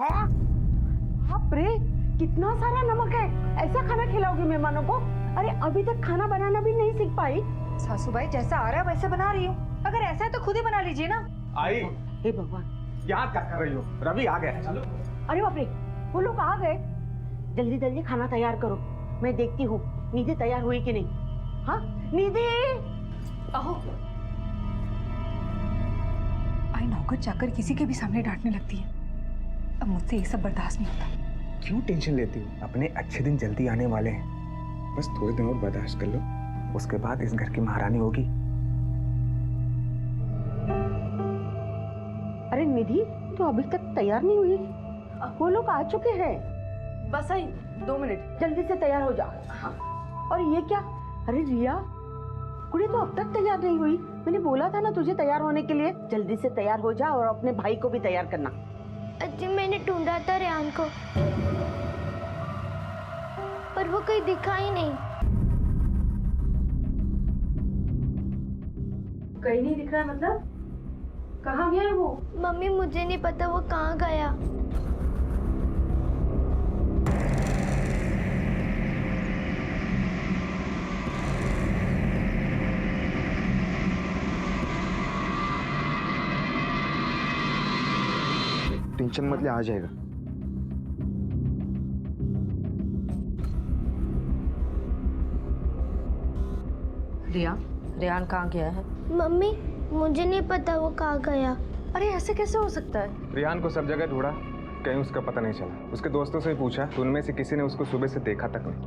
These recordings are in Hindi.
है? बाप रे, कितना सारा नमक है। ऐसा खाना खिलाओगे मेहमानों को? अरे अभी तक खाना बनाना भी नहीं सीख पाई। सासूबाई जैसा आ रहा है वैसे बना रही हूँ। अगर ऐसा है तो खुद ही बना लीजिए ना। आई, हे भगवान, क्या कर रही हो? रवि आ गया। चलो। अरे बाप रे, वो लोग आ गए। जल्दी जल्दी खाना तैयार करो, मैं देखती हूँ निधि तैयार हुई कि नहीं। हाँ निधि। अहो, आई नौकर चाकर किसी के भी सामने डांटने लगती है। अब मुझसे ये सब बर्दाश्त नहीं होता। क्यों टेंशन लेती हो? अपने अच्छे दिन जल्दी आने वाले हैं। बस थोड़े दिन और बर्दाश्त कर लो, उसके बाद इस घर की महारानी होगी। अरे निधि, तो अभी तक तैयार नहीं हुई? वो लोग आ चुके हैं। बस आई 2 मिनट। जल्दी से तैयार हो जा। हाँ। और ये क्या? अरे रिया, कुड़ी तो अब तक तैयार नहीं हुई। मैंने बोला था ना तुझे तैयार होने के लिए। जल्दी से तैयार हो जा और अपने भाई को भी तैयार करना। अजी मैंने ढूंढा था रेहान को, पर वो कहीं दिखा ही नहीं। कहीं नहीं दिख रहा मतलब? कहाँ गया है वो? मम्मी मुझे नहीं पता वो कहाँ गया। टेंशन मत ले, आ जाएगा। रिया, रेहान कहाँ गया है? मम्मी मुझे नहीं पता वो कहाँ गया। अरे ऐसे कैसे हो सकता है? रियान को सब जगह ढूंढा, कहीं उसका पता नहीं चला। उसके दोस्तों से भी पूछा तो उनमें से किसी ने उसको सुबह से देखा तक नहीं।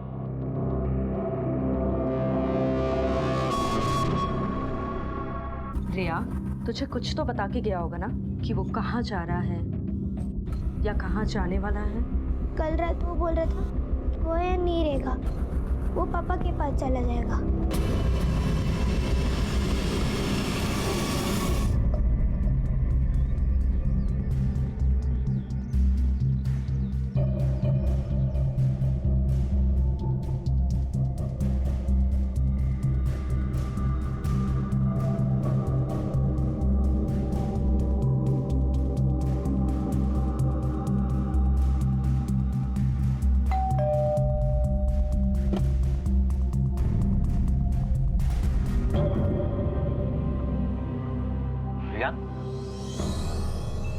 रिया, तुझे कुछ तो बता के गया होगा ना कि वो कहाँ जा रहा है या कहाँ जाने वाला है? कल रात वो बोल रहा था वो यहाँ नहीं रहेगा, वो पापा के पास चला जाएगा।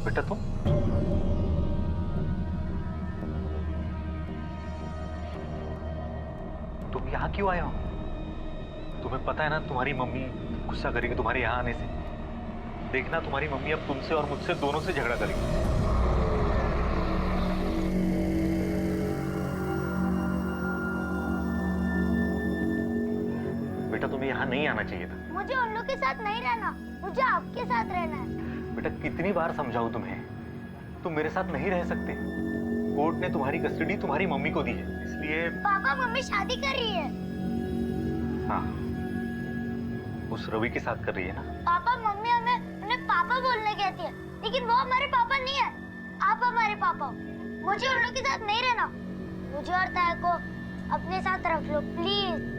बेटा तुम यहाँ क्यों आए हो? तुम्हें पता है ना तुम्हारी मम्मी गुस्सा करेगी तुम्हारे यहाँ आने से। देखना तुम्हारी मम्मी अब तुमसे और मुझसे दोनों से झगड़ा करेगी। बेटा तुम्हें यहाँ नहीं आना चाहिए था। मुझे उन लोग के साथ नहीं रहना, मुझे आपके साथ रहना है। बेटा कितनी बार समझाऊं तुम्हें, तुम मेरे साथ नहीं रह सकते। कोर्ट ने तुम्हारी कस्टडी तुम्हारी मम्मी को दी है, इसलिए। पापा मम्मी शादी कर रही है। हाँ, उस रवि के साथ कर रही है ना। पापा मम्मी उन्हें पापा बोलने कहती है, लेकिन वो हमारे पापा नहीं है। आप हमारे पापा। मुझे उन लोग के साथ नहीं रहना। मुझे और ताया को अपने साथ रख लो प्लीज।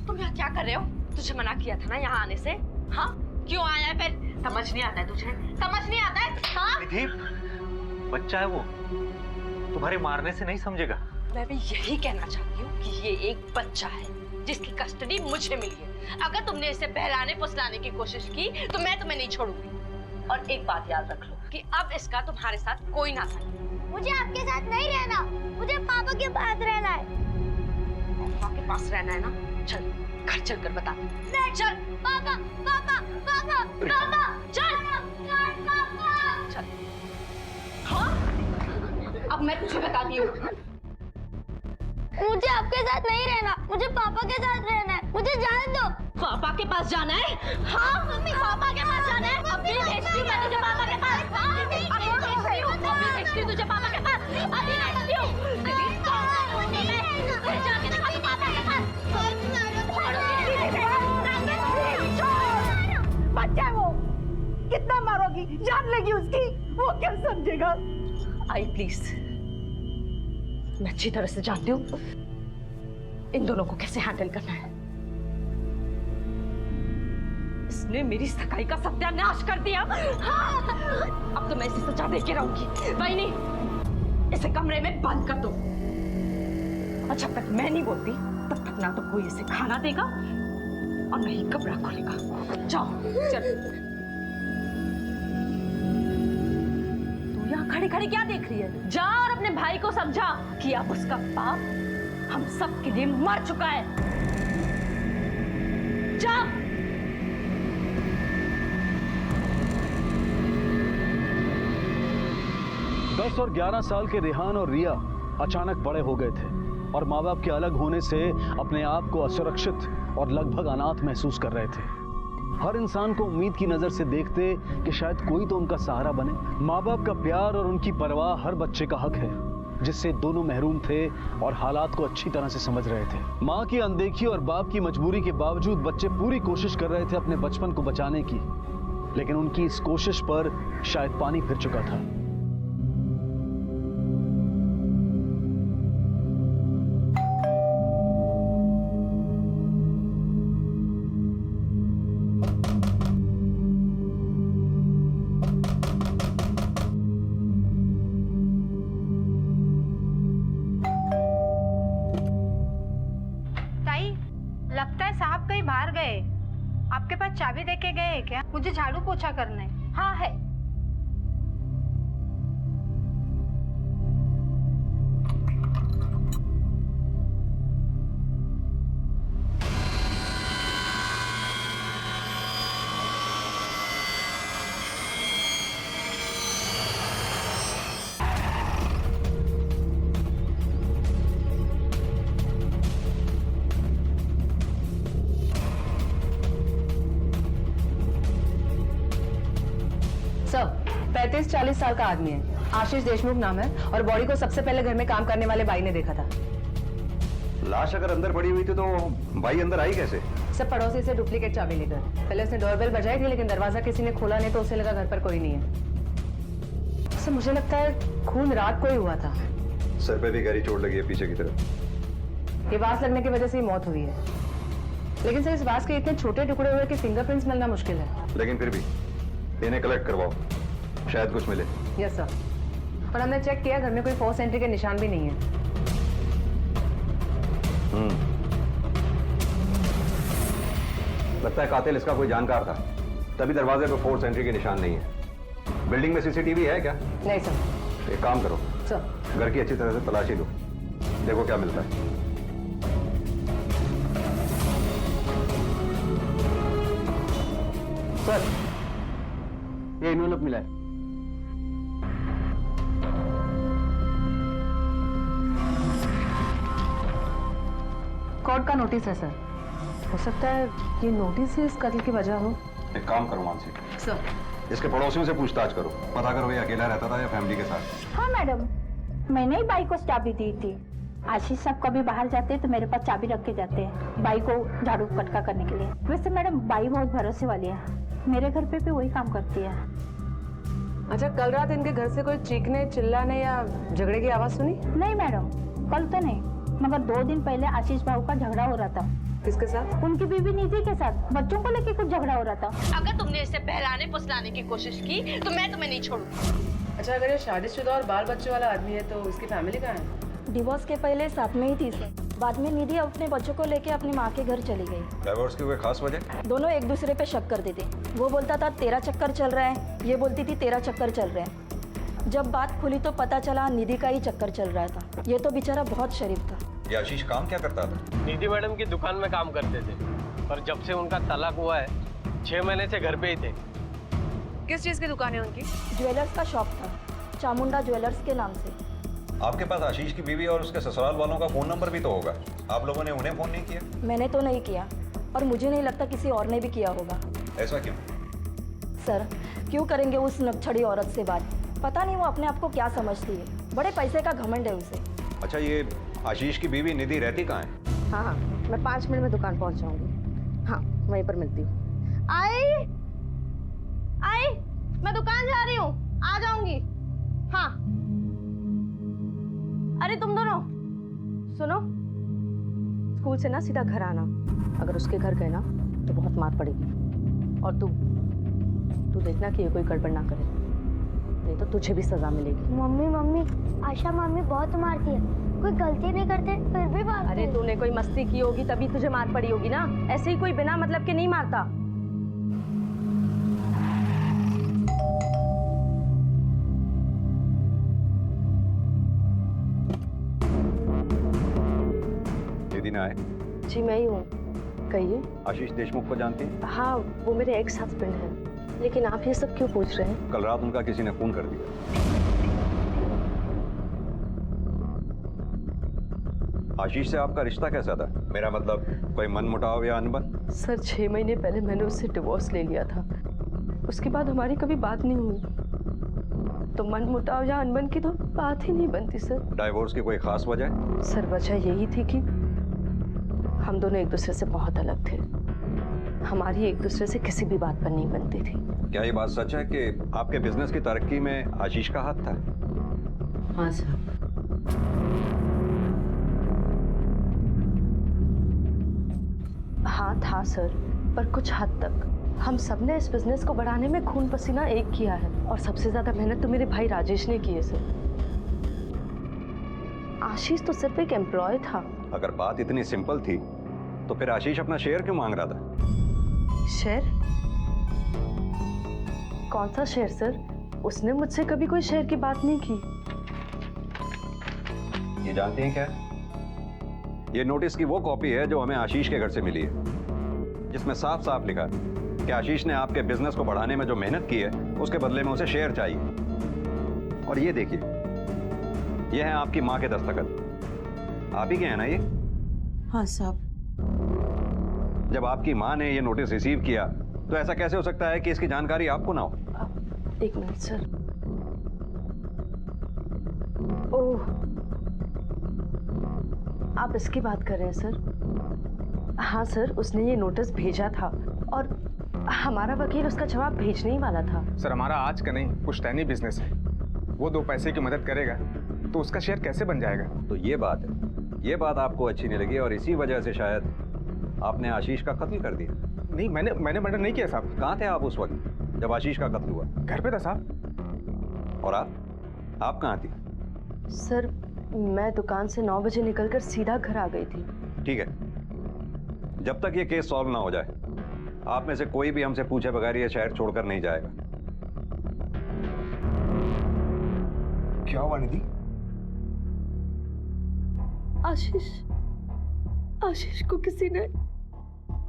तुम यहाँ क्या कर रहे हो? तुझे मना किया था ना यहाँ आने से। हाँ, क्यों आया है फिर? समझ नहीं आता है तुझे? समझ नहीं आता है? हाँ? निधि, बच्चा है वो, तुम्हारे मारने से नहीं समझेगा। मैं भी यही कहना चाहती हूँ कि ये एक बच्चा है जिसकी कस्टडी मुझे मिली है। अगर तुमने इसे बहलाने फुसलाने की कोशिश की तो मैं तुम्हें नहीं छोड़ूंगी। और एक बात याद रख लो कि अब इसका तुम्हारे साथ कोई ना था। मुझे आपके साथ नहीं रहना, मुझे पापा के पास रहना है। पापा के पास रहना है ना? चल घर चल कर बता। चल पापा पापा पापा पापा चल पापा। चल। हाँ, अब मैं तुझे बताती हूँ। मुझे आपके साथ नहीं रहना, मुझे पापा के साथ रहना है। मुझे जाने दो। पापा के पास जाना है? हाँ मम्मी, पापा के पास जाना है। अभी भेजती हूँ मैं तुझे पापा के पास। अभी भेजती हूँ तुझे पापा के पास। अभी भेजती हूँ। जाके दिखा तू पापा के पास। बच्चा है वो, कितना मारोगी? जान लेगी उसकी, वो क्या समझेगा? आई प्लीज, मैं अच्छी तरह से जानती हूँ इन दोनों को कैसे हैंडल करना है। इस तुमने मेरी सगाई का सत्यानाश कर दिया। हाँ। अब तो मैं इसे सजा दे के रहूंगी। बहनी, इसे कमरे में बंद कर दो और जब तक मैं नहीं बोलती तब तक ना तो कोई इसे खाना देगा और न ही कमरा खोलेगा। जाओ चल। तू यहाँ खड़ी खड़ी क्या देख रही है? जा और अपने भाई को समझा कि अब उसका बाप हम सब के लिए मर चुका है। जा। 10 और 11 साल के रेहान और रिया अचानक बड़े हो गए थे और माँ बाप के अलग होने से अपने आप को असुरक्षित और लगभग अनाथ महसूस कर रहे थे। हर इंसान को उम्मीद की नजर से देखते कि शायद कोई तो उनका सहारा बने। माँ बाप का प्यार और उनकी परवाह हर बच्चे का हक है, जिससे दोनों महरूम थे और हालात को अच्छी तरह से समझ रहे थे। माँ की अनदेखी और बाप की मजबूरी के बावजूद बच्चे पूरी कोशिश कर रहे थे अपने बचपन को बचाने की, लेकिन उनकी इस कोशिश पर शायद पानी फिर चुका था। लगता है साहब कहीं बाहर गए। आपके पास चाबी देके गए हैं क्या? मुझे झाड़ू पोछा करना है। हाँ है। सर, 35-40 साल का आदमी है, आशीष देशमुख नाम है और बॉडी को सबसे पहले घर में काम करने वाले भाई ने देखा था। लाश अगर अंदर पड़ी हुई थी तो भाई अंदर आई कैसे? सब पड़ोसी से डुप्लीकेट चाबी लेकर। पहले उसने डोरबेल बजाई थी लेकिन दरवाजा किसी ने खोला नहीं तो उसे लगा घर पर कोई नहीं है। सर मुझे लगता है खून रात को ही हुआ था। सर पे भी गहरी चोट लगी है पीछे की तरफ। ये वास लगने की वजह से ही मौत हुई है, लेकिन सर इस वास के इतने छोटे टुकड़े हुए कि फिंगरप्रिंट्स मिलना मुश्किल है। लेकिन फिर भी इन्हें कलेक्ट करवाओ, शायद कुछ मिले। Yes sir. और हमने चेक किया, घर में कोई फोर्स एंट्री के निशान भी नहीं है। लगता है कातिल इसका कोई जानकार था, तभी दरवाजे पर फोर्स एंट्री के निशान नहीं है। बिल्डिंग में सीसीटीवी है क्या? नहीं सर। एक काम करो सर, घर की अच्छी तरह से तलाशी लो, देखो क्या मिलता है। सर, ये इन्वेलप मिला है। कोर्ट का नोटिस है सर। हो सकता है ये नोटिस ही इस कत्ल की वजह हो। एक काम करो मानसी, सर इसके पड़ोसियों से पूछताछ करो, पता करो ये अकेला रहता था या फैमिली के साथ। हाँ मैडम, मैंने ही बाई को चाबी दी थी। आशीष साहब कभी बाहर जाते हैं तो मेरे पास चाबी रख के जाते हैं बाई को झाड़ू पटका करने के लिए। वैसे मैडम बाई बहुत भरोसे वाली है, मेरे घर पे भी वही काम करती है। अच्छा, कल रात इनके घर से कोई चीखने चिल्लाने या झगड़े की आवाज सुनी? नहीं मैडम, कल तो नहीं, मगर 2 दिन पहले आशीष भाऊ का झगड़ा हो रहा था। किसके साथ? उनकी बीवी निधि के साथ, बच्चों को लेके कुछ झगड़ा हो रहा था। अगर तुमने इसे बहलाने फुसलाने की कोशिश की तो मैं तुम्हें नहीं छोड़ूंगी। अच्छा, अगर ये शादीशुदा और बाल बच्चों वाला आदमी है तो उसकी फैमिली कहाँ है? डिवोर्स के पहले साथ में ही थी सर। बाद में निधि अपने बच्चों को लेके अपनी माँ के घर चली गई। डाइवोर्स की कोई खास वजह? दोनों एक दूसरे पे शक करते थे। वो बोलता था तेरा चक्कर चल रहा है, ये बोलती थी तेरा चक्कर चल रहा है। जब बात खुली तो पता चला निधि का ही चक्कर चल रहा था। ये तो बेचारा बहुत शरीफ था। ये आशीष काम क्या करता था? निधि मैडम की दुकान में काम करते थे, पर जब से उनका तलाक हुआ है 6 महीने से घर पे ही थे। किस चीज की दुकान है उनकी? ज्वेलर्स का शॉप था, चामुंडा ज्वेलर्स के नाम से। आपके पास आशीष की बीवी और उसके ससुराल वालों का फोन नंबर भी तो होगा, आप लोगों ने उन्हें फोन नहीं किया? मैंने तो नहीं किया और मुझे नहीं लगता किसी और ने भी किया होगा। ऐसा क्यों? सर, क्यों करेंगे उस नकछड़ी औरत से बात? पता नहीं वो अपने आप को क्या समझती है, बड़े पैसे का घमंड है उसे। अच्छा, ये आशीष की बीवी निधि रहती कहाँ है? हाँ हाँ, मैं 5 मिनट में दुकान पहुंच जाऊंगी। हाँ, वहीं पर मिलती हूँ। आई, मैं दुकान जा रही हूँ, आ जाऊंगी। हाँ। अरे तुम दोनों सुनो, स्कूल से ना सीधा घर आना। अगर उसके घर गए ना तो बहुत मार पड़ेगी। और तू देखना कि ये कोई गड़बड़ ना करे, नहीं तो तुझे भी सजा मिलेगी। मम्मी मम्मी आशा मम्मी बहुत मारती है, कोई गलती नहीं करते फिर भी मारती अरे है। तूने कोई मस्ती की होगी तभी तुझे मार पड़ी होगी ना, ऐसे ही कोई बिना मतलब के नहीं मारता। दीदी ना आए? जी मैं ही हूँ, कहिए। आशीष देशमुख को जानती हैं? हाँ वो मेरे एक्स हस्बैंड हैं, लेकिन आप ये सब क्यों पूछ रहे हैं? कल रात उनका किसी ने खून कर दिया। आशीष से आपका रिश्ता कैसा था? मेरा मतलब कोई मनमुटाव या अनबन? सर 6 महीने पहले मैंने उससे डिवोर्स ले लिया था, उसके बाद हमारी कभी बात नहीं हुई, तो मनमुटाव या अनबन की तो बात ही नहीं बनती सर। डाइवोर्स की कोई खास वजह? सर वजह यही थी कि हम दोनों एक दूसरे से बहुत अलग थे, हमारी एक दूसरे से किसी भी बात पर नहीं बनती थी। क्या ये बात सच है कि आपके बिजनेस की तरक्की में आशीष का हाथ था? हाँ सर। हाँ था सर, पर कुछ हद तक। हम सबने इस बिजनेस को बढ़ाने में खून पसीना एक किया है, और सबसे ज्यादा मेहनत तो मेरे भाई राजेश ने की है सर। आशीष तो सिर्फ एक एम्प्लॉय था। अगर बात इतनी सिंपल थी तो फिर आशीष अपना शेयर क्यों मांग रहा था? शेयर? कौन सा शेयर सर? उसने मुझसे कभी कोई शेयर की बात नहीं की। ये जानती हैं क्या? ये नोटिस की वो कॉपी है जो हमें आशीष के घर से मिली है, जिसमें साफ साफ लिखा है कि आशीष ने आपके बिजनेस को बढ़ाने में जो मेहनत की है उसके बदले में उसे शेयर चाहिए। और ये देखिए, ये है आपकी माँ के दस्तखत। आप ही के हैं ना ये? हाँ साहब। जब आपकी माँ ने ये नोटिस रिसीव किया तो ऐसा कैसे हो सकता है कि इसकी जानकारी आपको ना हो? एक मिनट सर। ओह, आप इसकी बात कर रहे हैं सर? हाँ सर, उसने ये नोटिस भेजा था और हमारा वकील उसका जवाब भेजने ही वाला था। सर हमारा आज का नहीं पुश्तैनी बिजनेस है, वो 2 पैसे की मदद करेगा तो उसका शेयर कैसे बन जाएगा? तो ये बात है, ये बात आपको अच्छी नहीं लगी और इसी वजह से शायद आपने आशीष का कत्ल कर दिया। नहीं, मैंने मर्डर नहीं किया साहब। कहाँ थे आप उस वक्त जब आशीष का कत्ल हुआ? घर पे था साहब। और आप कहाँ थी? सर मैं दुकान से 9 बजे निकलकर सीधा घर आ गई थी। ठीक है, जब तक ये केस सॉल्व ना हो जाए आप में से कोई भी हमसे पूछे बगैर ये शहर छोड़कर नहीं जाएगा। क्या हुआ निधि? आशीष को किसी ने।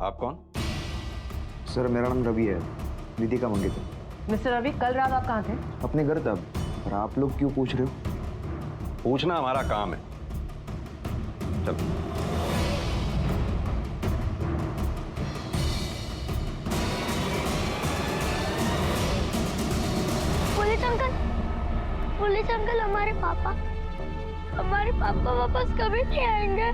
आप कौन? सर मेरा नाम रवि है, निधि का मंगेतर। मिस्टर रवि, कल रात आप कहाँ थे? अपने घर तब। और आप लोग क्यों पूछ रहे हो? पूछना हमारा काम है। चलो। पुलिस अंकल हमारे पापा वापस कभी नहीं आएंगे।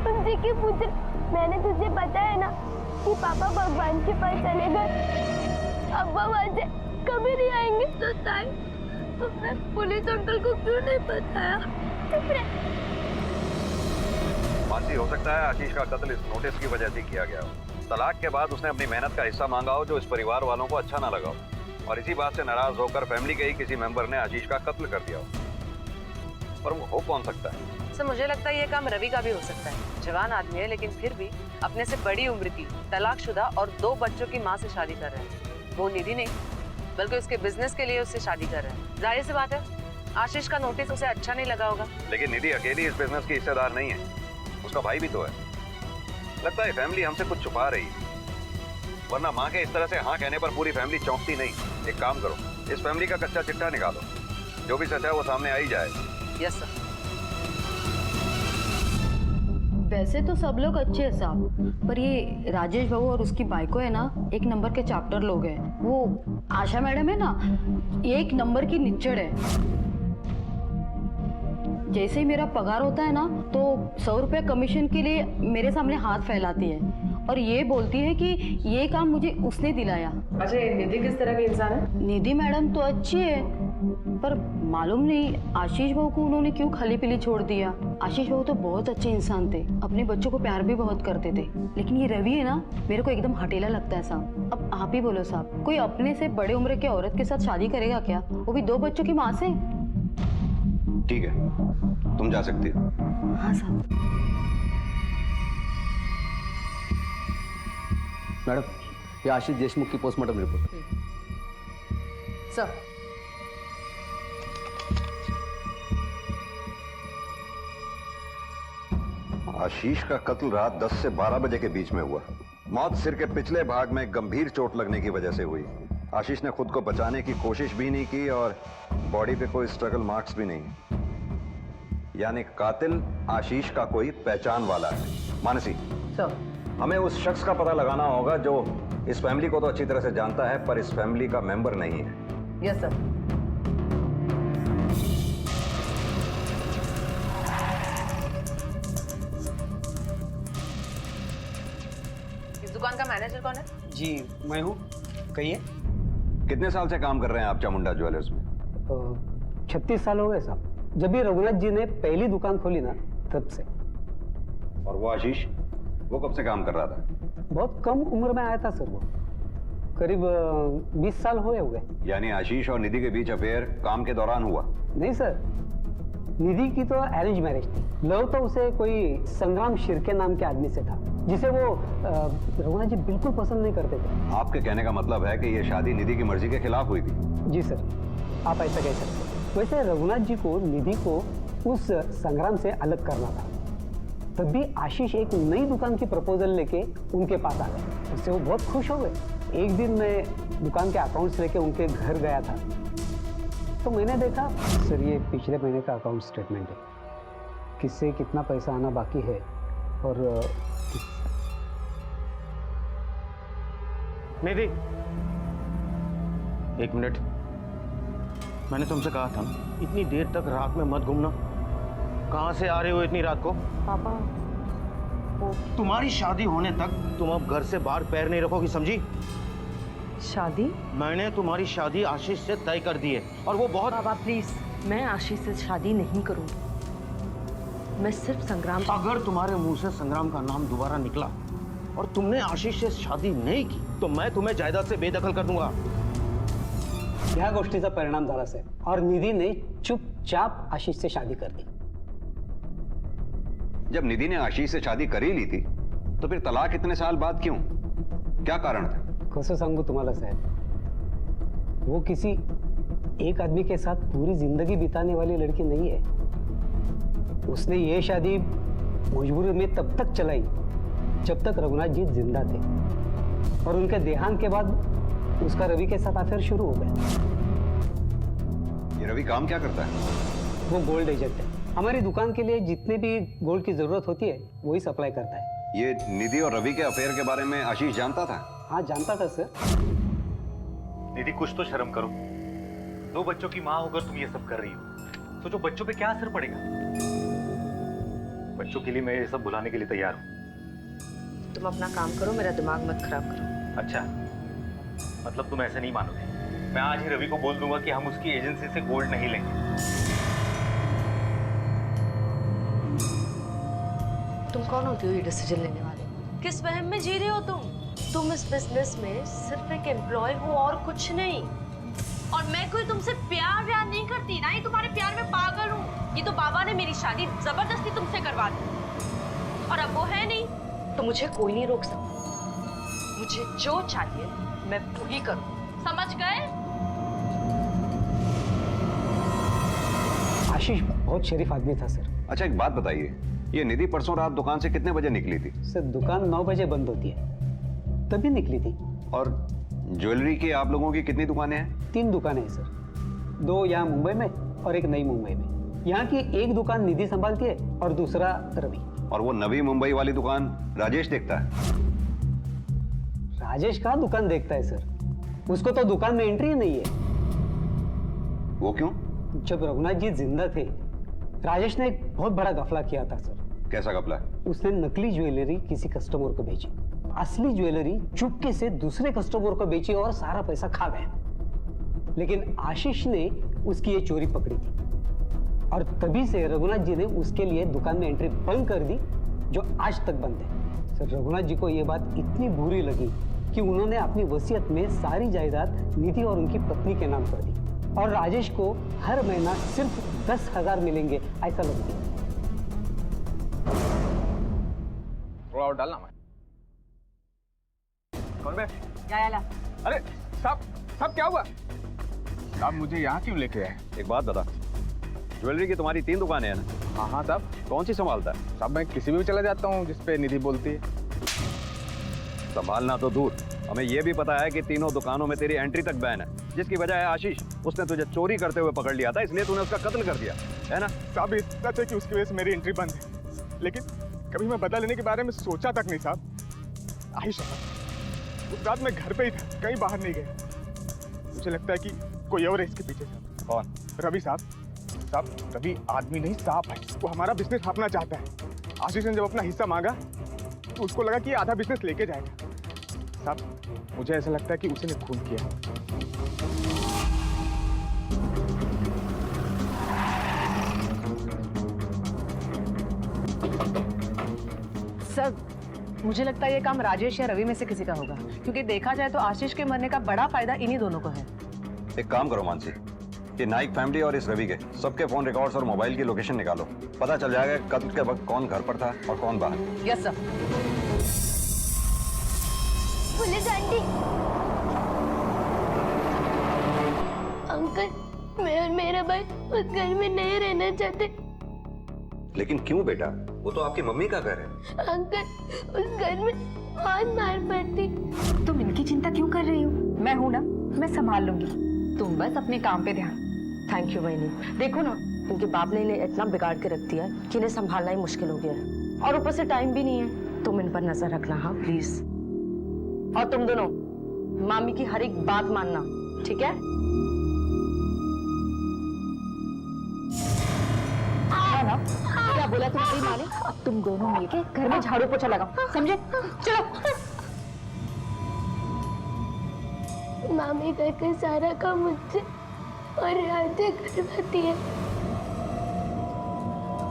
तुमसे क्यों पूछ? मैंने तुझे बताया ना कि पापा भगवान के पास चले गए, अब वो वहां से कभी नहीं आएंगे। तो ताई तुमने पुलिस अंकल को क्यों नहीं बताया? चुप रह। मानसी, हो सकता है आशीष का कत्ल इस नोटिस की वजह से किया गया हो। तलाक के बाद उसने अपनी मेहनत का हिस्सा मांगा हो जो इस परिवार वालों को अच्छा ना लगा हो, और इसी बात से नाराज होकर फैमिली के ही किसी मेंबर ने आशीष का कत्ल कर दिया हो। पर वो हो कौन सकता है? सर मुझे लगता है ये काम रवि का भी हो सकता है। जवान आदमी है लेकिन फिर भी अपने से बड़ी उम्र की, तलाकशुदा और 2 बच्चों की माँ से शादी कर रहे हैं। वो निधि नहीं बल्कि उसके बिजनेस के लिए उससे शादी कर रहे हैं। जाहिर सी बात है आशीष का नोटिस उसे अच्छा नहीं लगा होगा। लेकिन निधि अकेली इस बिजनेस की हिस्सेदार नहीं है, उसका भाई भी तो है। लगता है फैमिली हमसे कुछ छुपा रही है, वरना माँ के इस तरह से हाँ कहने पर पूरी फैमिली चौंकती नहीं। एक काम करो, इस फैमिली का कच्चा चिट्ठा निकालो, जो भी सच है वो सामने आ ही जाएगा। Yes sir. वैसे तो सब लोग अच्छे हैं साहब, पर ये राजेश बाबू और उसकी बाइको है ना, 1 नंबर के चैप्टर लोग हैं। वो आशा मैडम है ना, 1 नंबर की निच्चड़ है। जैसे ही मेरा पगार होता है ना तो 100 रुपये कमीशन के लिए मेरे सामने हाथ फैलाती है और ये बोलती है कि ये काम मुझे उसने दिलाया। अच्छा, निधि किस तरह की इंसान है? निधि मैडम तो अच्छी है, पर मालूम नहीं आशीष बहू को उन्होंने क्यों खाली पीली छोड़ दिया। आशीष बहू तो बहुत अच्छे इंसान थे, अपने बच्चों को प्यार भी बहुत करते थे। लेकिन ये रवि है ना, मेरे को एकदम हटेला लगता है साहब। अब आप ही बोलो साहब, कोई अपने से बड़े उम्र के औरत के साथ शादी करेगा क्या, वो भी 2 बच्चों की माँ से? ठीक है, तुम जा सकती हो। हाँ साहब। मैडम, ये आशीष देशमुख की पोस्टमार्टम रिपोर्ट। सर, आशीष का कत्ल रात 10 से 12 बजे के बीच में हुआ। मौत सिर के पिछले भाग में गंभीर चोट लगने की वजह से हुई। आशीष ने खुद को बचाने की कोशिश भी नहीं की और बॉडी पे कोई स्ट्रगल मार्क्स भी नहीं। यानी कातिल आशीष का कोई पहचान वाला है। मानसी सर, हमें उस शख्स का पता लगाना होगा जो इस फैमिली को तो अच्छी तरह से जानता है पर इस फैमिली का मेंबर नहीं है। Yes sir. इस दुकान का मैनेजर कौन है? जी मैं हूँ, कहिए। कितने साल से काम कर रहे हैं आप चामुंडा ज्वेलर्स में? 36 साल हो गए साहब। जब भी रघुनाथ जी ने पहली दुकान खोली ना, तब से। और वो आशीष, वो कब से काम कर रहा था? बहुत कम उम्र में आया था सर वो, करीब 20 साल हो गए। यानी आशीष और निधि के बीच अफेयर काम के दौरान हुआ? नहीं सर, निधि की तो अरेंज मैरिज थी। लव तो उसे कोई संग्राम शिर्के नाम के आदमी से था, जिसे वो रघुनाथ जी बिल्कुल पसंद नहीं करते थे। आपके कहने का मतलब है कि ये शादी निधि की मर्जी के खिलाफ हुई थी? जी सर, आप ऐसा कह सकते हैं। वैसे रघुनाथ जी को निधि को उस संग्राम से अलग करना था। तब भी आशीष एक नई दुकान की प्रपोजल लेके उनके पास आ गए। उससे वो बहुत खुश हो गए। एक दिन मैं दुकान के अकाउंट्स लेके उनके घर गया था, तो मैंने देखा सर ये पिछले महीने का अकाउंट स्टेटमेंट है, किससे कितना पैसा आना बाकी है और निधि, 1 मिनट। मैंने तुमसे कहा था इतनी देर तक रात में मत घूमना। कहाँ से आ रहे हो इतनी रात को? पापा, तुम्हारी शादी होने तक तुम अब घर से बाहर पैर नहीं रखोगी, समझी? शादी? मैंने तुम्हारी शादी आशीष से तय कर दी है और वो बहुत। बाबा प्लीज, मैं आशीष से शादी नहीं करूंगी। मैं सिर्फ संग्राम। अगर तुम्हारे मुंह से संग्राम का नाम दोबारा निकला और तुमने आशीष से शादी नहीं की तो मैं तुम्हें जायदाद से बेदखल कर दूंगा। ह्या गोष्टीचा परिणाम झाला साहेब, और निधि ने चुपचाप आशीष से शादी कर दी। जब निधि ने आशीष से शादी कर ही ली थी तो फिर तलाक इतने साल बाद क्यों? क्या कारण था? कसं सांगू तुम्हाला साहब, वो किसी एक आदमी के साथ पूरी जिंदगी बिताने वाली लड़की नहीं है। उसने ये शादी मजबूरी में तब तक चलाई जब तक रघुनाथ जी जिंदा थे, और उनके देहांत के बाद उसका रवि के साथ अफेयर शुरू हो गया। ये रवि काम क्या करता है? वो गोल्ड एजेंट है। हमारी दुकान के लिए जितने भी गोल्ड की जरूरत होती है वही सप्लाई करता है। ये निधि और रवि के अफेयर के बारे में आशीष जानता था? हाँ जानता था सर। निधि कुछ तो शर्म करो। 2 बच्चों की माँ होकर तुम ये सब कर रही हो, सोचो बच्चों पे क्या असर पड़ेगा। बच्चों के लिए मैं ये सब भुलाने के लिए तैयार हूँ। तुम अपना काम करो, मेरा दिमाग मत खराब करो। अच्छा, मतलब तुम ऐसे नहीं मानोगे? मैं आज ही रवि को बोल दूंगा कि हम उसकी एजेंसी से गोल्ड नहीं लेंगे। तुम कौन होती हो ये डिसीजन लेने वाले? किस वहम में जी रहे हो तुम इस बिजनेस में सिर्फ एक एम्प्लॉय हो और कुछ नहीं। और मैं कोई तुमसे प्यार नहीं करती, ना ही तुम्हारे प्यार में पागल हूँ। ये तो बाबा ने मेरी शादी जबरदस्ती तुमसे करवा दी, और अब वो है नहीं तो मुझे कोई नहीं रोक सकता। मुझे जो चाहिए मैं वही करूँ, समझ गए? आशीष बहुत शरीफ आदमी था सर। अच्छा एक बात बताइए, ये निधि परसों रात दुकान से कितने बजे निकली थी? सर दुकान 9 बजे बंद होती है, तभी निकली थी। और ज्वेलरी की आप लोगों की कितनी दुकानें हैं? 3 दुकानें हैं सर, 2 यहाँ मुंबई में और एक नई मुंबई में। यहाँ की एक दुकान निधि संभालती है और दूसरा रवि। और वो नवी मुंबई वाली दुकान राजेश देखता है? राजेश का दुकान देखता है सर, उसको तो दुकान में एंट्री नहीं है। वो क्यों? जब रघुनाथ जी जिंदा थे, राजेश ने एक बहुत बड़ा गफला किया था सर। कैसा गफला? उसने नकली ज्वेलरी किसी कस्टमर को बेची, असली ज्वेलरी चुपके से दूसरे कस्टमर को बेची और सारा पैसा खा गया। लेकिन आशीष ने उसकी ये चोरी पकड़ी थी और तभी से रघुनाथ जी ने उसके लिए दुकान में एंट्री बंद कर दी, जो आज तक बंद है। सर रघुनाथ जी को ये बात इतनी बुरी लगी कि उन्होंने अपनी वसीयत में सारी जायदाद निधि और उनकी पत्नी के नाम कर दी और राजेश को हर महीना सिर्फ 10,000 मिलेंगे ऐसा लग दिया। थोड़ा और डालना मैं। कौन बे? अरे साहब क्या हुआ? साहब मुझे यहाँ क्यों लेके आए? एक बात बता, ज्वेलरी की तुम्हारी 3 दुकानें हैं ना? हाँ हाँ साहब। कौन सी संभालता है? साहब मैं किसी भी चला जाता हूँ जिस पे निधि बोलती है। संभालना तो दूर, हमें यह भी पता है कि तीनों दुकानों में तेरी एंट्री तक बैन है, जिसकी वजह है आशीष। उसने तुझे चोरी करते हुए पकड़ लिया था, इसलिए तूने उसका कत्ल कर दिया है ना? साहब इतना है कि उसकी वजह से मेरी एंट्री बंद है, लेकिन कभी मैं बदला लेने के बारे में सोचा तक नहीं साहब। आशीष उस रात मैं घर पे ही था, कहीं बाहर नहीं गया। मुझे लगता है कि कोई और है इसके पीछे। कौन? रवि साहब। साहब रवि आदमी नहीं सांप है, वो हमारा बिजनेस हाँपना चाहता है। आशीष ने जब अपना हिस्सा मांगा तो उसको लगा कि ये आधा बिजनेस लेके जाएगा। साहब मुझे ऐसा लगता है कि उसी ने खून किया। सर मुझे लगता है ये काम राजेश या रवि में से किसी का होगा, क्योंकि देखा जाए तो आशीष के मरने का बड़ा फायदा इन्हीं दोनों को है। एक काम करो मानसी, ये नाइक फैमिली और इस रवि के सबके फोन रिकॉर्ड्स और मोबाइल की लोकेशन निकालो, पता चल जाएगा कत्ल के वक्त कौन घर पर था और कौन बाहर। Yes sir. Police aunty, uncle मैं और मेरा भाई उस घर में नहीं रहना चाहते। लेकिन क्यों बेटा, वो तो आपकी मम्मी का घर है। अंकल उस घर में बहुत मार पड़ती। तुम इनकी चिंता क्यों कर रही हो? मैं हूं ना, मैं संभाल लूंगी। तुम बस अपने काम पे ध्यान। थैंक यू बहनी। देखो ना, इनके बाप ने इन्हें इतना बिगाड़ के रख दिया कि इन्हें संभालना ही मुश्किल हो गया है, और ऊपर से टाइम भी नहीं है। तुम इन पर नजर रखना, हाँ प्लीज। और तुम दोनों मामी की हर एक बात मानना, ठीक है? ना क्या बोला तुम्हारी माँ ने? अब तुम दोनों मिलके घर में झाड़ू पोछा लगाओ, समझे? चलो। मामी घर का सारा काम मुझसे और आधे करवाती है।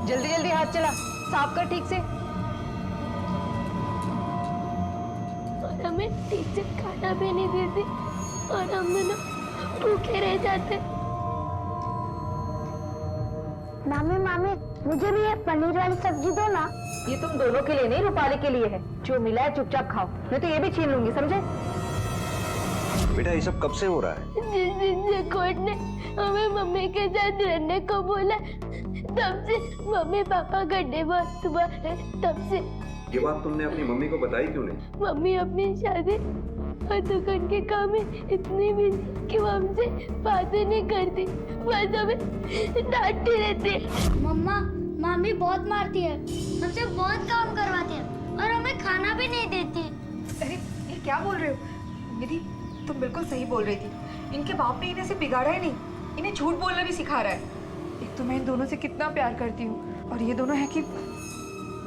जल्दी जल्दी हाथ चला, साफ कर ठीक से। और हमें ठीक से खाना भी नहीं देती और हम दोनों भूखे रह जाते। मामी मामी मुझे भी ये पनीर वाली सब्जी दो ना। ये तुम दोनों के लिए नहीं, रूपाली के लिए है। जो मिला है चुपचाप खाओ, नहीं तो ये भी छीन लूंगी, समझे? बेटा ये सब कब से हो रहा है? जिस दिन से कोर्ट ने हमें मम्मी के साथ रहने को बोला, तब से मम्मी पापा का डिवोर्स हुआ है। तब से ये बात तुमने अपनी मम्मी को बताई क्यों नहीं? मम्मी अपनी शादी और दुकान के काम में इतनी बिजी कि वो हमसे बातें नहीं करती, बस हमें डांटती रहती है। मम्मा मामी बहुत मारती है, हमसे बहुत काम करवाती है और हमें खाना भी नहीं देती। अरे ये क्या बोल रहे हो निधि? तुम बिल्कुल सही बोल रही थी। इनके बाप ने इन्हें से बिगाड़ा ही नहीं, इन्हें झूठ बोलना भी सिखा रहा है। एक तो मैं इन दोनों से कितना प्यार करती हूँ, और ये दोनों है कि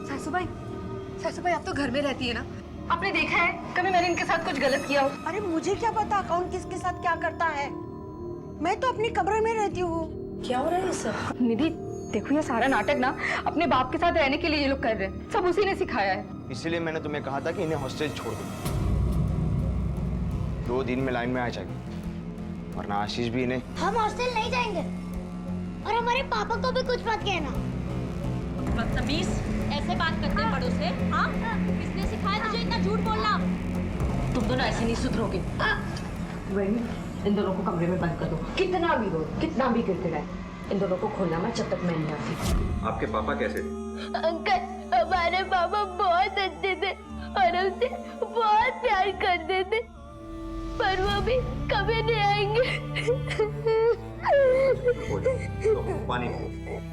सासूबाई आप तो घर में रहती है ना, आपने देखा है कभी मैंने इनके साथ कुछ गलत किया हो? अरे मुझे क्या पता कौन किसके साथ क्या करता है। मैं तो अपनी कमरे में रहती हूँ। क्या हो रहा है ये सब? निधि देखो, ये सारा नाटक ना अपने बाप के साथ रहने के लिए ये लोग कर रहे हैं। सब उसी ने सिखाया है। इसीलिए मैंने तुम्हें कहा था कि इन्हें हॉस्टेज छोड़ दो, 2 दिन में लाइन में आ जाएगी, वरना आशीष भी इन्हें। हम हॉस्टल नहीं जाएंगे और हमारे पापा को भी कुछ मत कहना। बदतमीज, ऐसे बात करते हैं बड़ों से? हाँ, किसने सिखाया तुझे इतना झूठ बोलना? तुम दोनों ऐसे नहीं सुधरोगे। इन दोनों को कमरे में बंद कर दो, कितना भी रो, कितना भी गिड़गिड़ाए, इन दोनों को खोलना मत जब तक मैं नहीं आती। आपके पापा कैसे? अंकल हमारे पापा बहुत अच्छे थे और हमसे बहुत प्यार करते थे, पर वो भी कभी नहीं आएंगे। पानी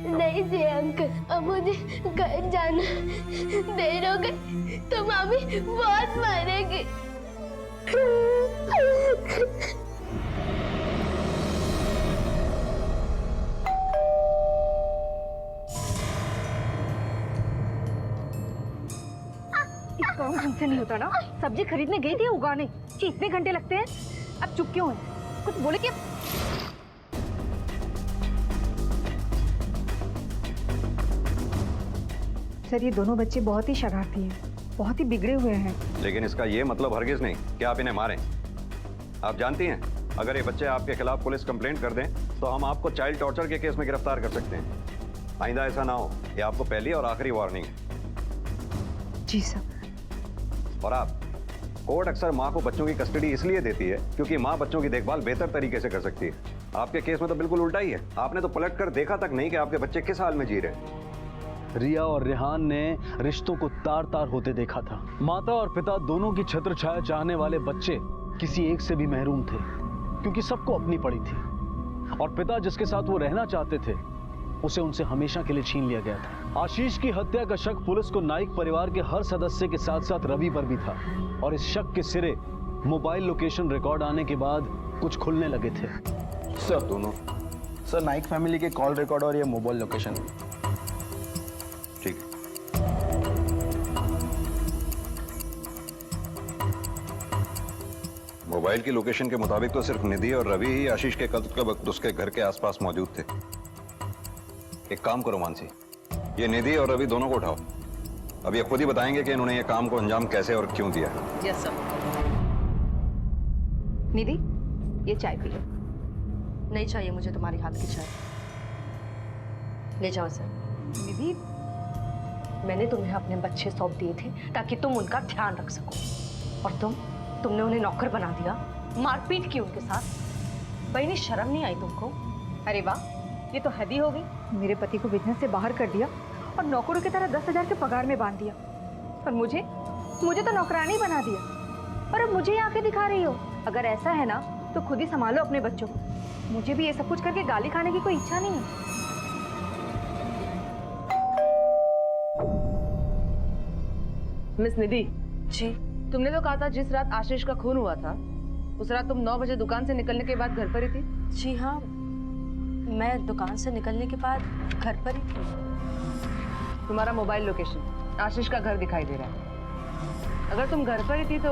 नहीं जी अंकल, अब मुझे घर जाना। देर हो गई तो मामी बहुत मारेगी। काम हमसे नहीं होता ना। सब्जी खरीदने गई थी उगाने कि इतने घंटे लगते हैं। अब चुप क्यों है? कुछ बोले क्या? सर ये दोनों बच्चे बहुत ही शरारती हैं, बहुत ही बिगड़े हुए हैं। लेकिन इसका ये मतलब हरगिज नहीं कि आप इन्हें मारें। आप जानती हैं, अगर ये बच्चे आपके खिलाफ पुलिस कंप्लेंट कर दें तो हम आपको चाइल्ड टॉर्चर के केस में गिरफ्तार कर सकते हैं। आइंदा ऐसा ना हो, ये आपको पहली और आखिरी वार्निंग है। जी सर। और आप, कोर्ट अक्सर माँ को बच्चों की कस्टडी इसलिए देती है क्योंकि माँ बच्चों की देखभाल बेहतर तरीके से कर सकती है। आपके केस में तो बिल्कुल उल्टा ही है। आपने तो पलट कर देखा तक नहीं कि आपके बच्चे किस हाल में जी रहे। रिया और रेहान ने रिश्तों को तार तार होते देखा था। माता और पिता दोनों की छत्र छाया चाहने वाले बच्चे किसी एक से भी महरूम थे, क्योंकि सबको अपनी पड़ी थी। और पिता जिसके साथ वो रहना चाहते थे, उसे उनसे हमेशा के लिए छीन लिया गया था। आशीष की हत्या का शक पुलिस को नाइक परिवार के हर सदस्य के साथ साथ रवि पर भी था, और इस शक के सिरे मोबाइल लोकेशन रिकॉर्ड आने के बाद कुछ खुलने लगे थे। सर दोनों, सर नाइक फैमिली के कॉल रिकॉर्ड और ये मोबाइल लोकेशन। ठीक है। मोबाइल की लोकेशन के मुताबिक तो सिर्फ निधि और रवि ही आशीष के कत्ल के वक्त उसके घर के आसपास मौजूद थे। एक काम करो मानसी, ये निधि और रवि दोनों को उठाओ। अब ये खुद ही बताएंगे कि इन्होंने ये काम को अंजाम कैसे और क्यों दिया। Yes sir. निधि, ये चाय पी लो। नहीं चाहिए मुझे तुम्हारी हाथ की चाय। ले जाओ सर। निधि, मैंने तुम्हें अपने बच्चे सौंप दिए थे ताकि तुम उनका ध्यान रख सको, और तुमने उन्हें नौकर बना दिया, मारपीट की उनके साथ। बहनी शर्म नहीं आई तुमको? अरे वाह, ये तो हद ही हो गई। मेरे पति को बिजनेस से बाहर कर दिया और नौकरों की तरह 10,000 के पगार में बांध दिया, और मुझे तो नौकरानी बना दिया, और अब मुझे ही आके दिखा रही हो। अगर ऐसा है ना तो खुद ही संभालो अपने बच्चों को। मुझे भी ये सब कुछ करके गाली खाने की कोई इच्छा नहीं है। मिस निधि जी, तुमने तो कहा था जिस रात आशीष का खून हुआ था उस रात तुम 9 बजे दुकान से निकलने के बाद घर पर ही थी। जी हाँ, मैं दुकान से निकलने के बाद घर पर ही थी। तुम्हारा मोबाइल लोकेशन आशीष का घर दिखाई दे रहा है। अगर तुम घर पर ही थी तो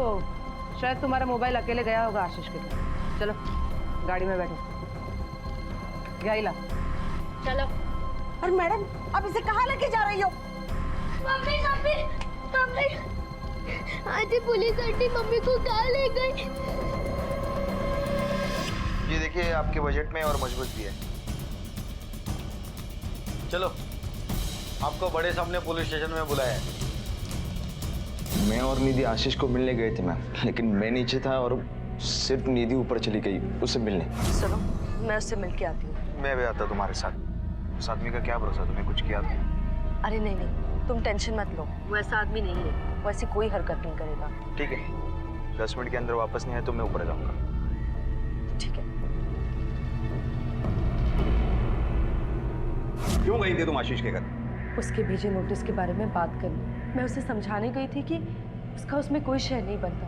शायद तुम्हारा मोबाइल अकेले गया होगा आशीष के घर। चलो गाड़ी में बैठो। गाइला चलो। और मैडम, अब इसे कहाँ लेके जा रही हो? मम्मी मम्मी मम्मी, आज पुलिस आंटी मम्मी को कहाँ ले गई? ये देखिए आपके बजट में और मजबूत भी है। चलो, आपको बड़े साहब ने पुलिस स्टेशन में बुलाया है। मैं और निधि आशीष को मिलने गए थे मैम, लेकिन मैं नीचे था और सिर्फ निधि ऊपर चली गई उससे मिलने। सुनो, मैं उससे मिल के आती हूँ। मैं भी आता तुम्हारे साथ। उस आदमी का क्या भरोसा, तुम्हें कुछ किया था? अरे नहीं, तुम टेंशन मत लो, वो ऐसा आदमी नहीं है, वो ऐसी कोई हरकत नहीं करेगा। ठीक है, 10 मिनट के अंदर वापस नहीं आए तो मैं ऊपर जाऊंगा। ठीक है। क्यों गई थी तुम आशीष के घर? उसके भेजे नोटिस के बारे में बात करनी। मैं उसे समझाने गई थी कि उसका उसमें कोई शय नहीं बनता,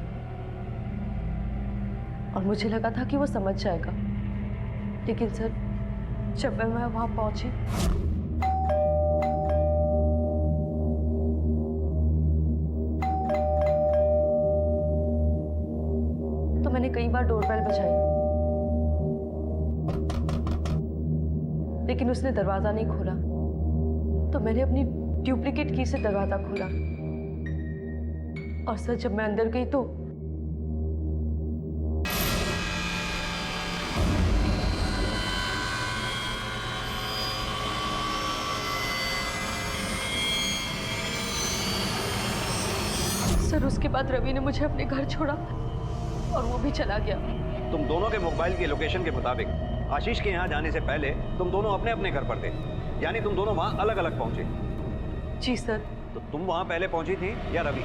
और मुझे लगा था कि वो समझ जाएगा। लेकिन सर, जब मैं वहां पहुंची तो मैंने कई बार डोरबेल बजाई, लेकिन उसने दरवाजा नहीं खोला। तो मैंने अपनी डुप्लीकेट की से दरवाजा खोला, और सर जब मैं अंदर गई तो सर उसके बाद रवि ने मुझे अपने घर छोड़ा और वो भी चला गया। तुम दोनों के मोबाइल की लोकेशन के मुताबिक आशीष के यहाँ जाने से पहले तुम दोनों अपने अपने घर पर थे, यानी तुम दोनों वहां अलग अलग पहुंचे। जी सर। तो तुम वहां पहले पहुंची थी या रवि?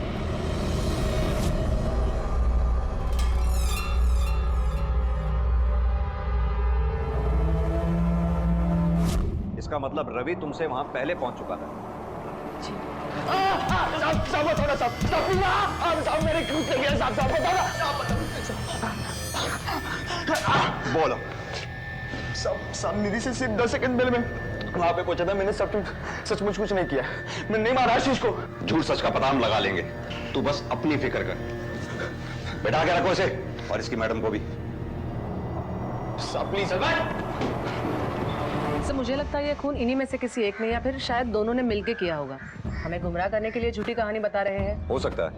इसका मतलब रवि तुमसे वहां पहले पहुंच चुका था। बोलो। सब निधि से सिर्फ 10 सेकंड पहले मैं वहां पे पहुंचा था। मैंने सचमुच कुछ नहीं किया। मैं नहीं मारा आशीष को। झूठ सच का पता हम लगा लेंगे, तू बस अपनी फिक्र कर। बैठा के रखो इसे, और इसकी मैडम को भी। प्लीज मुझे लगता है ये खून इन्हीं में से किसी एक ने या फिर शायद दोनों ने मिलके किया होगा। हमें गुमराह करने के लिए झूठी कहानी बता रहे हैं। हो सकता है।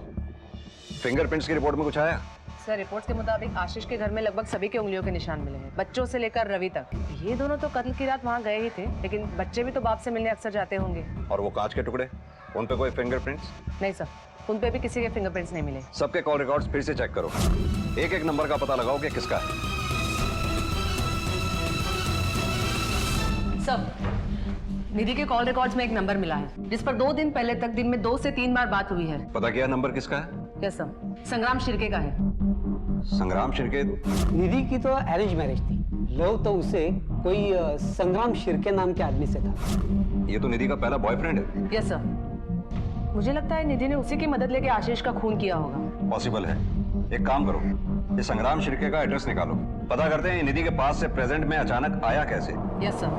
फिंगरप्रिंट्स की रिपोर्ट में कुछ आया? सर, रिपोर्ट्स के मुताबिक आशीष के घर में लगभग सभी के उंगलियों के निशान मिले हैं, बच्चों से लेकर रवि तक। ये दोनों तो कत्ल की रात वहाँ गए ही थे, लेकिन बच्चे भी तो बाप से मिलने अक्सर जाते होंगे। और वो कांच के टुकड़े, उन पे कोई फिंगरप्रिंट्स? नहीं सर, उन पे भी किसी के फिंगरप्रिंट्स नहीं मिले। सबके कॉल रिकॉर्ड्स फिर से चेक करो, एक एक नंबर का पता लगाओ कि किसका है। सब निधि के कॉल रिकॉर्ड्स में एक नंबर मिला है जिस पर 2 दिन पहले तक दिन में 2 से 3 बार बात हुई है। पता किया नंबर किसका है? यस सर, संग्राम शिर्के का है। संग्राम शिर्के? निधि की तो अरेंज मैरिज थी, लव तो उसे कोई संग्राम शिर्के नाम के आदमी से था। ये तो निधि का पहला बॉयफ्रेंड है। यस सर, मुझे लगता है निधि ने उसी की मदद लेके आशीष का खून किया होगा। पॉसिबल है। एक काम करो, ये संग्राम शिर्के का एड्रेस निकालो, पता करते हैं निधि के पास से प्रेजेंट में अचानक आया कैसे। Yes sir.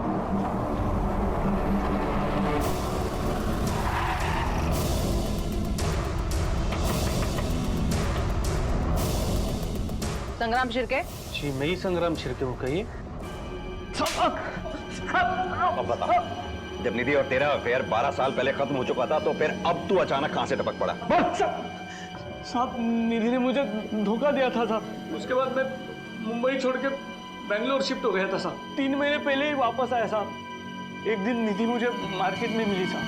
संग्राम शिर्के? जी मैं ही संग्राम शिर्के हूँ, कहिए। अब बता, जब निधि और तेरा अफेयर 12 साल पहले खत्म हो चुका था तो फिर अब तू अचानक कहां से टपक पड़ा? साहब निधि ने मुझे धोखा दिया था साहब, उसके बाद मैं मुंबई छोड़ के बेंगलोर शिफ्ट हो गया था साहब। 3 महीने पहले ही वापस आया साहब। एक दिन निधि मुझे मार्केट में मिली साहब।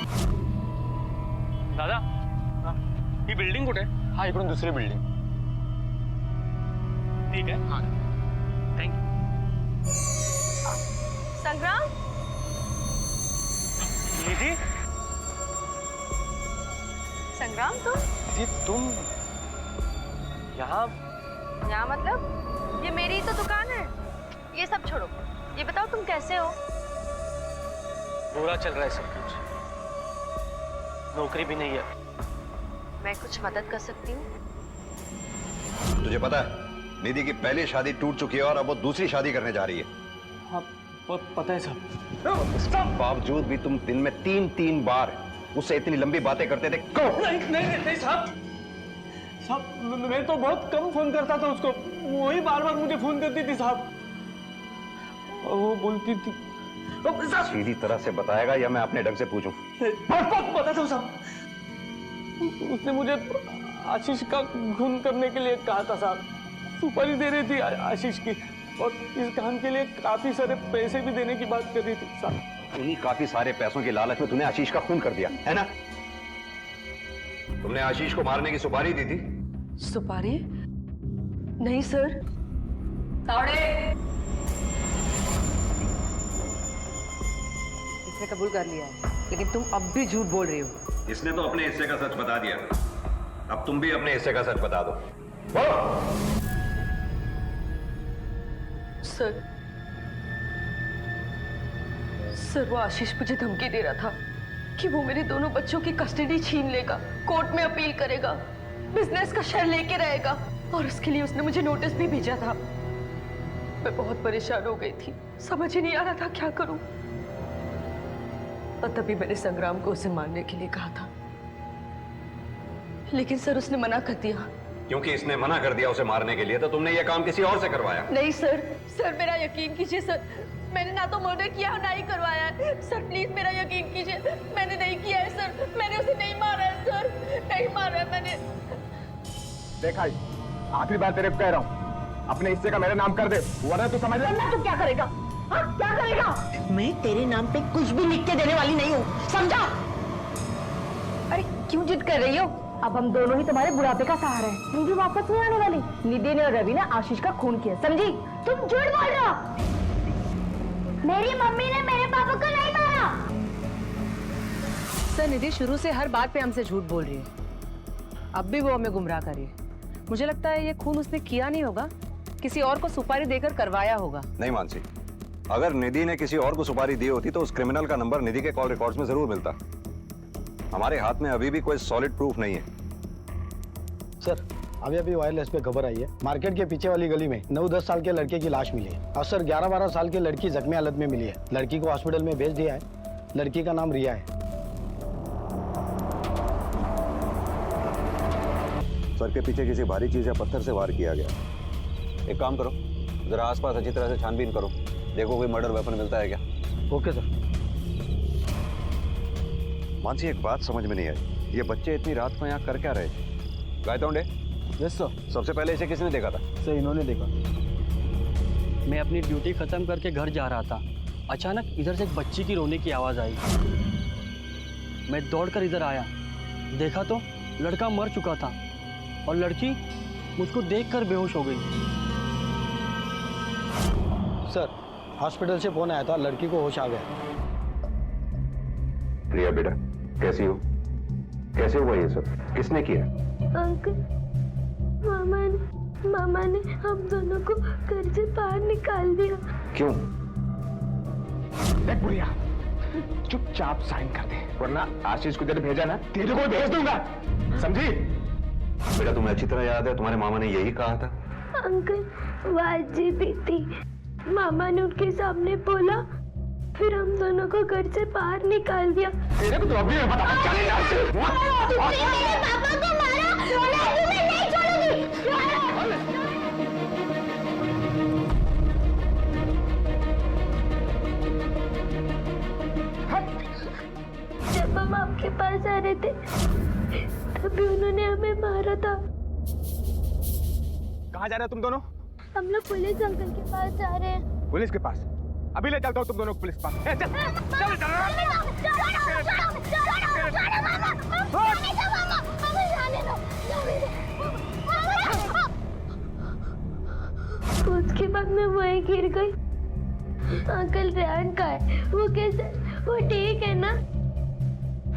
दादा ये बिल्डिंग कुठे? हाँ इकडून दुसरी बिल्डिंग। ठीक है, हाँ थैंक यू। संग्राम? निधि? संग्राम तुम यहाँ मतलब ये मेरी तो दुकान है। ये सब छोड़ो, ये बताओ तुम कैसे हो? बुरा चल रहा है सब कुछ, नौकरी भी नहीं है। मैं कुछ मदद कर सकती हूँ? तुझे पता है निधि की पहली शादी टूट चुकी है और अब वो दूसरी शादी करने जा रही है। हाँ पता है साहब। बावजूद भी तुम दिन में 3 बार उससे इतनी लंबी बातें करते थे। नहीं साहब, मैं तो बहुत कम फोन करता था उसको, वही बार मुझे फोन करती थी साहब। और वो बोलती थी। सीधी तरह से बताएगा या मैं अपने ढंग से पूछूं? पता था साहब, उसने मुझे आशीष का खून करने के लिए कहा था साहब। सुपारी दे रही थी आशीष की, और इस काम के लिए काफी सारे पैसे भी देने की बात कर रही थी साहब। उन्हीं काफी सारे पैसों की लालच में तूने आशीष का खून कर दिया है ना? तुमने आशीष को मारने की सुपारी दी थी? सुपारी? नहीं सर। तावड़े! इसने कबूल कर लिया है, लेकिन तुम अब भी झूठ बोल रही हो। इसने तो अपने हिस्से का सच बता दिया, अब तुम भी अपने हिस्से का सच बता दो। सर वो आशीष मुझे धमकी दे रहा था कि वो मेरे दोनों बच्चों की कस्टडी छीन लेगा, कोर्ट में अपील करेगा, बिजनेस का शेयर लेके रहेगा, और उसके लिए उसने मुझे नोटिस भी भेजा था। मैं बहुत परेशान हो गई थी, समझ ही नहीं आ रहा था क्या करूं। और तभी मैंने संग्राम को उसे मारने के लिए कहा था, लेकिन सर उसने मना कर दिया। क्योंकि इसने मना कर दिया उसे मारने के लिए तो तुमने ये काम किसी और से करवाया? नहीं सर, सर मेरा यकीन कीजिए सर, मैंने ना तो मर्डर किया ना ही करवाया है। सर प्लीज मेरा यकीन कीजिए, मैंने नहीं किया है सर, मैंने उसे नहीं मारा है सर, नहीं मारा है मैंने। देखा आखिरी बार तेरे को कह रहा हूँ, अपने हिस्से का मेरे नाम कर दे, वरना तू समझ ले। तू क्या करेगा? हाँ क्या करेगा? मैं तेरे नाम पे कुछ भी लिख के देने वाली नहीं हूँ, समझा? अरे क्यों जिद कर रही हो? अब हम दोनों ही तुम्हारे बुढ़ापे का सहारा है। निधि वापस नहीं आने वाली। निधि ने और रवि ने आशीष का खून किया, समझी? तुम झूठ बोल रहे हो। मेरी मम्मी ने मेरे पापा को नहीं मारा। सर निधि शुरू से हर बात पे हमसे झूठ बोल रही है, अब भी वो हमें गुमराह कर रही है। मुझे लगता है ये खून उसने किया नहीं होगा, किसी और को सुपारी देकर करवाया होगा। नहीं मानसी, अगर निधि ने किसी और को सुपारी दी होती तो उस क्रिमिनल का नंबर निधि के कॉल रिकॉर्ड्स में जरूर मिलता। हमारे हाथ में अभी भी कोई सॉलिड प्रूफ नहीं है। सर अभी वायरलेस पे खबर आई है, मार्केट के पीछे वाली गली में 9-10 साल के लड़के की लाश मिली है, और सर 11-12 साल की लड़की जख्मी हालत में मिली है। लड़की को हॉस्पिटल में भेज दिया है, लड़की का नाम रिया है। सर के पीछे किसी भारी चीज या पत्थर से वार किया गया। एक काम करो, जरा आसपास अच्छी तरह से छानबीन करो, देखो कोई मर्डर वेपन मिलता है क्या। Okay sir. मानसी एक बात समझ में नहीं आई, ये बच्चे इतनी रात को यहाँ कर क्या रहे थे? Gaitonde, yes sir. सबसे पहले इसे किसने देखा था? सर इन्होंने देखा। मैं अपनी ड्यूटी खत्म करके घर जा रहा था, अचानक इधर से एक बच्ची की रोने की आवाज़ आई। मैं दौड़कर इधर आया, देखा तो लड़का मर चुका था और लड़की मुझको देखकर बेहोश हो गई। सर हॉस्पिटल से फोन आया था, लड़की को होश आ गया। रिया बेटा, कैसी हो? कैसे हुआ ये सब? किसने किया? अंकल, मामा ने हम दोनों को घर से बाहर निकाल दिया। क्यों? देख बुढ़िया, चुपचाप साइन कर दे, वरना आशीष को जब भेजा ना तेरे को भेज दूंगा, समझी? बेटा तुम्हें अच्छी तरह याद है तुम्हारे मामा ने यही कहा था? अंकल, वो अजीब भी थी। मामा ने उनके सामने बोला, फिर हम दोनों को घर से बाहर निकाल दिया। तेरे को तो अभी मैं बता, चले जा। तुमने मेरे पापा को मारा, मैं नहीं छोड़ूंगी। जब हम आपके पास आ रहे थे, तभी उन्होंने हमें मारा था। कहाँ जा रहे हो तुम दोनों? हम लोग पुलिस अंकल के पास जा रहे हैं। पुलिस के पास? अभी ले चलता हूँ तुम दोनों को पुलिस के पास। चल चल चल उसके बाद मैं वहीं गिर गई। अंकल रेहान का है, वो कैसे? वो ठीक है ना?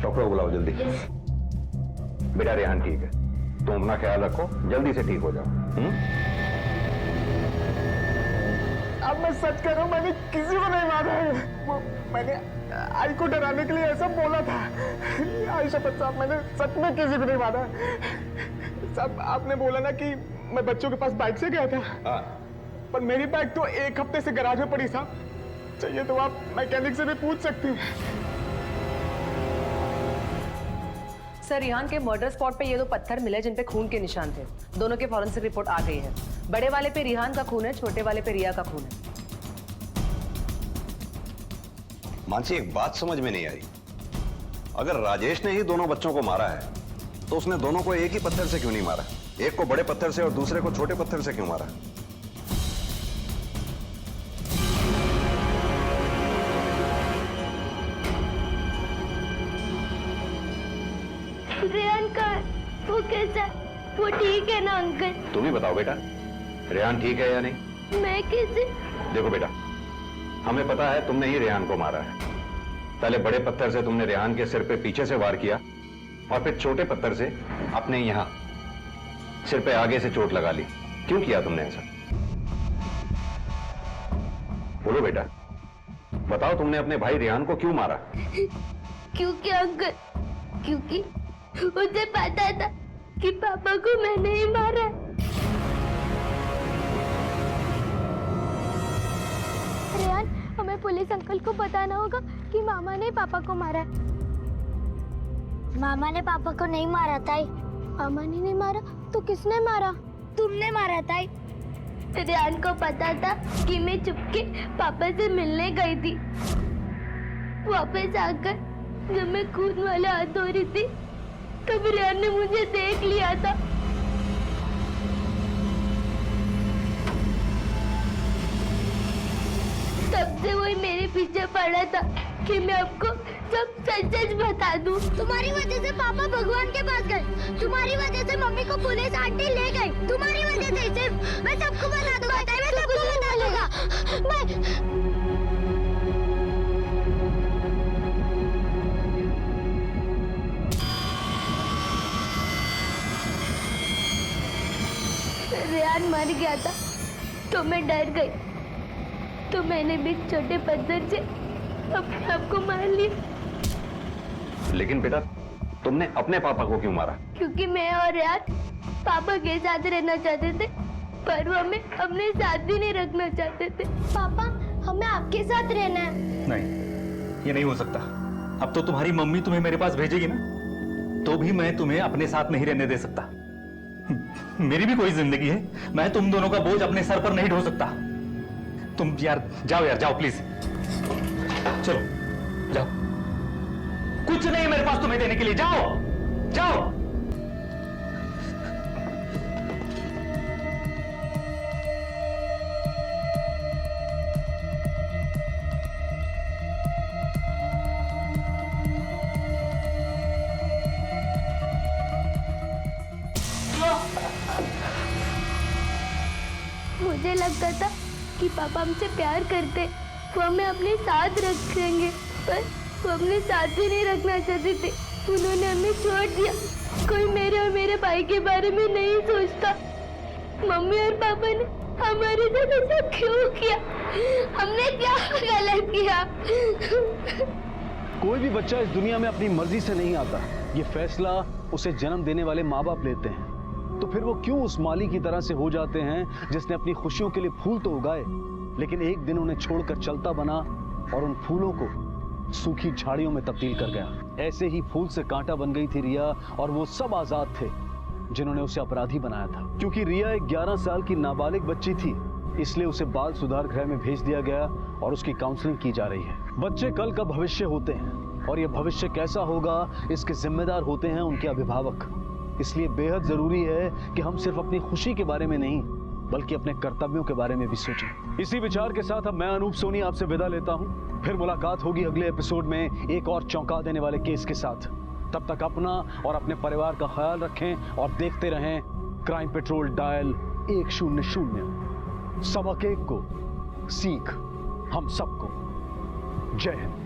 डॉक्टर को बुलाओ जल्दी। बेटा रेहान ठीक है, तुम अपना ख्याल रखो, जल्दी से ठीक हो जाओ। अब मैं सच कह रहा हूँ, मैंने किसी को नहीं मारा है। मैंने आई को डराने के लिए ऐसा बोला था। आई शपथ साहब, मैंने सच में किसी को नहीं मारा। साहब आपने बोला ना कि मैं बच्चों के पास बाइक से गया था। हाँ। पर मेरी बाइक तो एक हफ्ते से गैराज में पड़ी साहब। चाहिए तो आप मैकेनिक से भी पूछ सकती हैं। सर, रिहान के मर्डर स्पॉट पे ये 2 पत्थर मिले जिन पे खून के निशान थे। दोनों के फॉरेंसिक रिपोर्ट आ गई है। बड़े वाले पे रिहान का खून है, छोटे वाले पे रिया का खून है। मानसी एक बात समझ में नहीं आई, अगर राजेश ने ही दोनों बच्चों को मारा है तो उसने दोनों को एक ही पत्थर से क्यों नहीं मारा? एक को बड़े पत्थर से और दूसरे को छोटे पत्थर से क्यों मारा? रेहान का है, वो कैसा? वो ठीक है ना अंकल? तुम ही बताओ बेटा, रेहान ठीक है या नहीं? मैं कैसे? देखो बेटा, हमें पता है तुमने ही रेहान को मारा है। पहले बड़े पत्थर से तुमने रेहान के सिर पे पीछे से वार किया और फिर छोटे पत्थर से अपने यहाँ सिर पे आगे से चोट लगा ली। क्यों किया तुमने ऐसा? बोलो बेटा, बताओ तुमने अपने भाई रेहान को क्यों मारा? क्योंकि अंकल, क्योंकि मुझे पता था कि पापा को मैंने ही मारा है। रेहान, हमें पुलिस अंकल को बताना होगा कि मामा ने पापा को मारा है। मामा ने पापा को नहीं मारा ताई। मामा ने नहीं मारा तो किसने मारा? तुमने मारा ताई। रेहान को पता था कि मैं चुपके पापा से मिलने गई थी। वापस आकर जब मैं खून वाला हाथ धो रही थी, तब रेहान ने मुझे देख लिया था। तब से वही मेरे पीछे पड़ा था कि मैं आपको सब सच सच बता दूं। तुम्हारी वजह से पापा भगवान के पास गए, तुम्हारी वजह से मम्मी को पुलिस आंटी ले गई, तुम्हारी वजह से सिर्फ मैं सबको बता दूंगा, मैं सबको बता दूंगा। रेहान मर गया था तो मैं डर गई, तो मैंने भी छोटे पत्थर से अपने आप को मार लिया। लेकिन बेटा, तुमने अपने पापा को क्यों मारा? क्योंकि मैं और रेहान पापा के साथ रहना चाहते थे, पर वो हमें अपने साथ भी नहीं रखना चाहते थे। पापा, हमें आपके साथ रहना है। नहीं, ये नहीं हो सकता। अब तो तुम्हारी मम्मी तुम्हें मेरे पास भेजेगी ना, तो भी मैं तुम्हें अपने साथ नहीं रहने दे सकता। मेरी भी कोई जिंदगी है, मैं तुम दोनों का बोझ अपने सर पर नहीं ढो सकता। तुम यार जाओ प्लीज, चलो जाओ। कुछ कुछ नहीं है मेरे पास तुम्हें देने के लिए। जाओ जाओ। मुझे लगता था कि पापा हमसे प्यार करते, वो हमें अपने साथ रखेंगे, पर वो अपने साथ भी नहीं रखना चाहते थे। उन्होंने हमें छोड़ दिया। कोई मेरे और मेरे भाई के बारे में नहीं सोचता। मम्मी और पापा ने हमारे साथ ऐसा क्यों किया? हमने क्या गलत किया? कोई भी बच्चा इस दुनिया में अपनी मर्जी से नहीं आता। ये फैसला उसे जन्म देने वाले माँ बाप लेते हैं। तो फिर वो क्यों उस माली की तरह से हो जाते हैं जिसने अपनी खुशियों के लिए फूल तो उगाए, लेकिन एक दिन उन्हें छोड़कर चलता बना और उन फूलों को सूखी झाड़ियों में तब्दील कर गया। ऐसे ही फूल से कांटा बन गई थी रिया, और वो सब आजाद थे जिन्होंने उसे अपराधी बनाया था। क्योंकि रिया एक 11 साल की नाबालिग बच्ची थी, इसलिए उसे बाल सुधार गृह में भेज दिया गया और उसकी काउंसलिंग की जा रही है। बच्चे कल का भविष्य होते हैं, और यह भविष्य कैसा होगा इसके जिम्मेदार होते हैं उनके अभिभावक। इसलिए बेहद जरूरी है कि हम सिर्फ अपनी खुशी के बारे में नहीं, बल्कि अपने कर्तव्यों के बारे में भी सोचें। इसी विचार के साथ अब मैं अनूप सोनी आपसे विदा लेता हूं। फिर मुलाकात होगी अगले एपिसोड में एक और चौंका देने वाले केस के साथ। तब तक अपना और अपने परिवार का ख्याल रखें और देखते रहें क्राइम पेट्रोल डायल 100। सबक एक को सीख हम सबको। जय हिंद।